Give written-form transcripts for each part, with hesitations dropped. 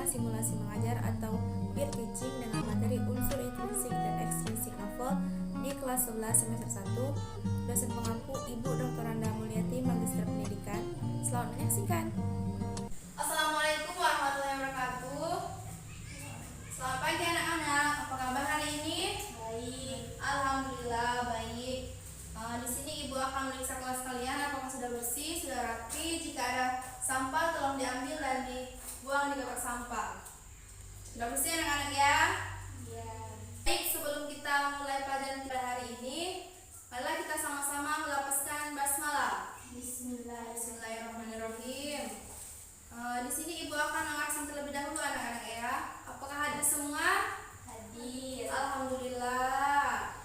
simulasi mengajar atau peer teaching dengan materi unsur intrinsik dan ekstrinsik novel di kelas 11 semester 1. Dosen pengampu Ibu Dr. Randa Mulyati, Magister Pendidikan. Selamat menyaksikan. Assalamualaikum warahmatullahi wabarakatuh. Selamat pagi anak-anak. Apa kabar hari ini? Baik. Alhamdulillah baik. Di sini Ibu akan meriksa kelas kalian apakah sudah bersih, sudah rapi. Jika ada sampah tolong diambil dan dibuang di kotak sampah. Sudah bersih anak-anak ya? Iya. Baik, sebelum kita mulai pelajaran kita hari ini, marilah kita sama-sama melapaskan basmalah. Bismillahirrahmanirrahim. Di sini Ibu akan mengaksing terlebih dahulu anak-anak ya. Apakah hadir semua? Hadir. Alhamdulillah.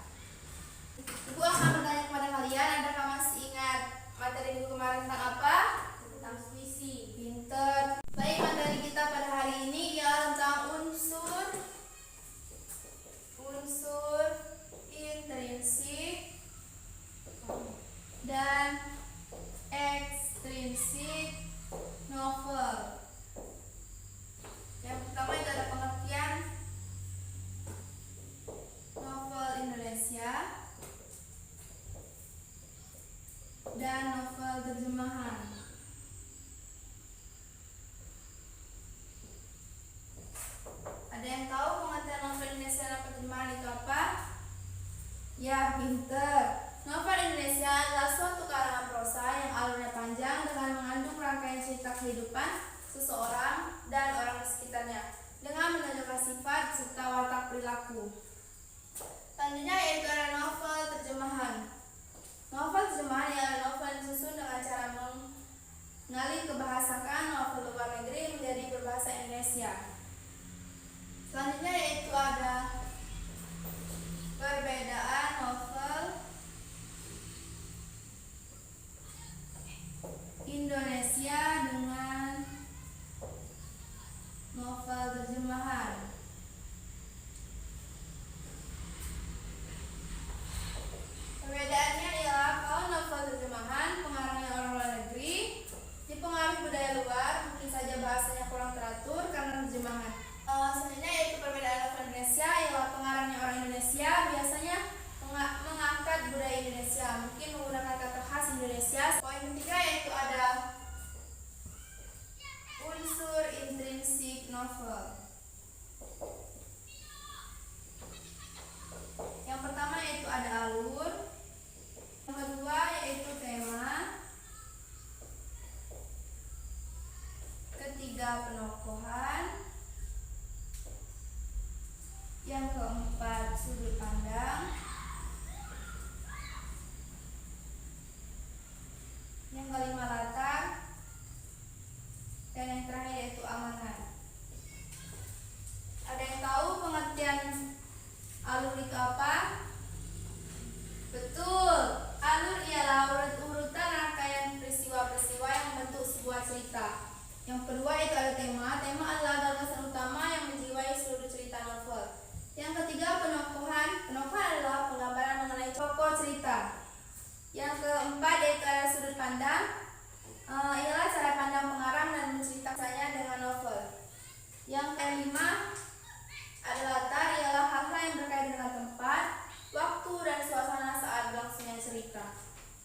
Ibu akan bertanya kepada kalian, adakah masih ingat materi minggu kemarin tentang apa? Tentang puisi. Pinter. Baik, materi kita pada hari ini ialah tentang unsur intrinsik dan ekstrinsik novel. Yang pertama itu ada pengertian novel Indonesia dan novel terjemahan. Ada yang tahu pengertian novel Indonesia dan terjemahan itu apa? Ya, pinter. Novel Indonesia adalah suatu karangan prosa yang alurnya panjang dengan mengandung rangkaian cerita kehidupan seseorang dan orang di sekitarnya dengan menunjukkan sifat serta watak perilaku. Selanjutnya yaitu ada novel terjemahan. Novel terjemahan ialah novel yang disusun dengan cara mengalih kebahasakan novel luar negeri menjadi berbahasa Indonesia. Selanjutnya yaitu ada perbedaan novel Indonesia dengan novel terjemahan. Perbedaannya ialah kalau novel terjemahan pengarangnya orang luar negeri, dipengaruhi budaya luar, mungkin saja bahasanya kurang teratur karena terjemahan. Selanjutnya yaitu perbedaan novel Indonesia ialah pengarangnya orang Indonesia, biasanya mengangkat budaya Indonesia, mungkin menggunakan kata khas Indonesia. Poin ketiga yaitu ada unsur intrinsik novel. Yang pertama yaitu ada alur, yang kedua yaitu tema, ketiga penokohan, yang keempat sudut pandang, yang kelima latar, dan yang terakhir yaitu amanat. Ada yang tahu pengertian alur itu apa? Betul, alur ialah urut-urutan rangkaian peristiwa-peristiwa yang membentuk sebuah cerita. Yang kedua itu ada tema. Tema adalah gagasan utama yang menjiwai seluruh cerita novel. Yang ketiga penokohan. Penokohan adalah penggambaran mengenai tokoh cerita. Yang keempat yaitu ada sudut pandang. Ialah cara pandang pengarang dan menceritakannya dengan novel. Yang kelima ada latar, ialah hal-hal yang berkaitan dengan tempat, waktu, dan suasana saat berlangsungnya cerita.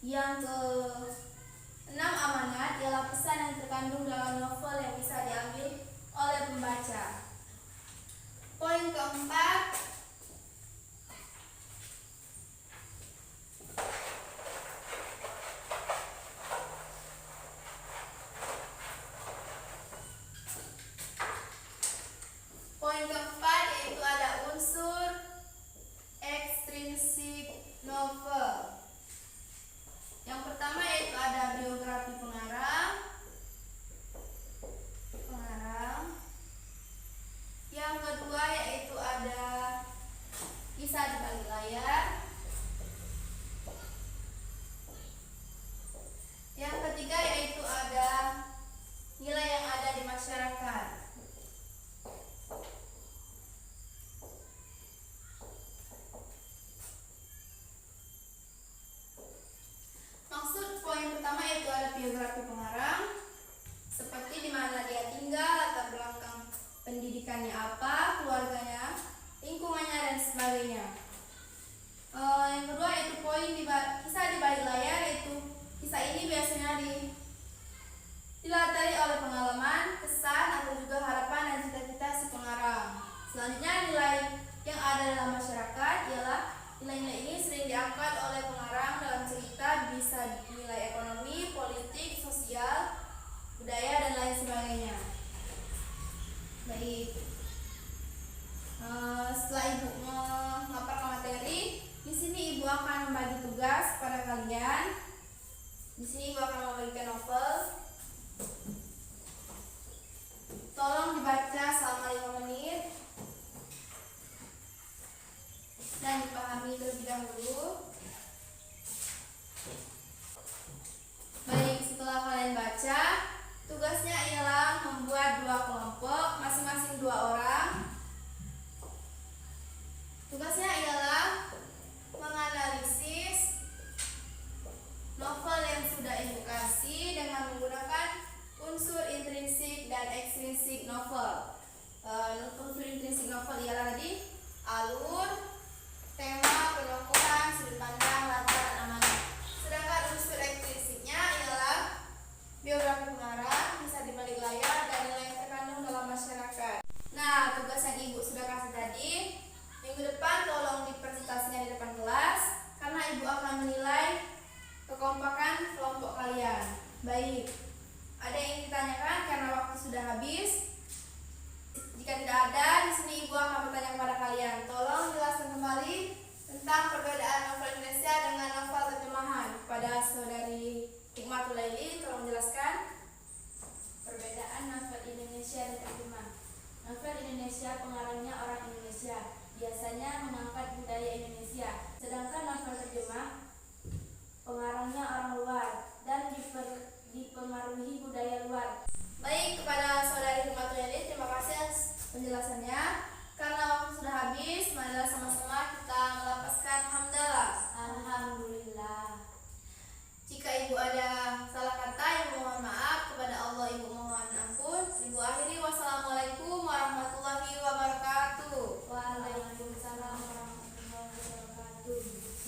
Yang keenam amanat, ialah pesan yang terkandung dalam novel yang bisa diambil oleh pembaca. Poin keempat, yaitu ada unsur ekstrinsik novel. Yang pertama yaitu ada biografi pengarang. Yang kedua yaitu ada kisah di balik layar. Yang ketiga yaitu ada nilai yang ada di masyarakat. Maksud poin pertama yaitu ada biografi pengarang, seperti di mana dia tinggal, latar belakang Nilai-nilai ini sering diangkat oleh pengarang dalam cerita, bisa nilai ekonomi, politik, sosial, budaya, dan lain sebagainya. Baik. Setelah ibu memaparkan materi, di sini ibu akan membagi tugas pada kalian. Di sini ibu akan membagikan novel. Tolong dibaca selama 5 menit dan dipahami terlebih dahulu. Baik, setelah kalian baca, tugasnya ialah membuat 2 kelompok, masing-masing 2 orang. Tugasnya ialah menganalisis novel yang sudah ibu kasih dengan menggunakan unsur intrinsik dan ekstrinsik novel. Unsur intrinsik novel ialah tadi alur, tema, penokohan, sudut pandang, latar, amanat. Sedangkan unsur ekstrinsiknya ialah biografi pengarang, bisa di balik layar, dan nilai yang terkandung dalam masyarakat. Nah, tugas yang ibu sudah kasih tadi, minggu depan tolong dipresentasikan di depan kelas, karena ibu akan menilai kekompakan kelompok kalian. Baik, ada yang ditanyakan karena waktu sudah habis? Jika tidak ada, di sini ibu akan bertanya kepada kalian. Tolong jelaskan kembali tentang perbedaan novel Indonesia dengan novel terjemahan. Kepada saudari Hikmatul Laili, tolong jelaskan perbedaan novel Indonesia dan terjemahan. Novel Indonesia pengarangnya orang Indonesia, biasanya mengangkat budaya Indonesia. Sedangkan novel terjemah pengarangnya orang luar dan dipengaruhi budaya luar.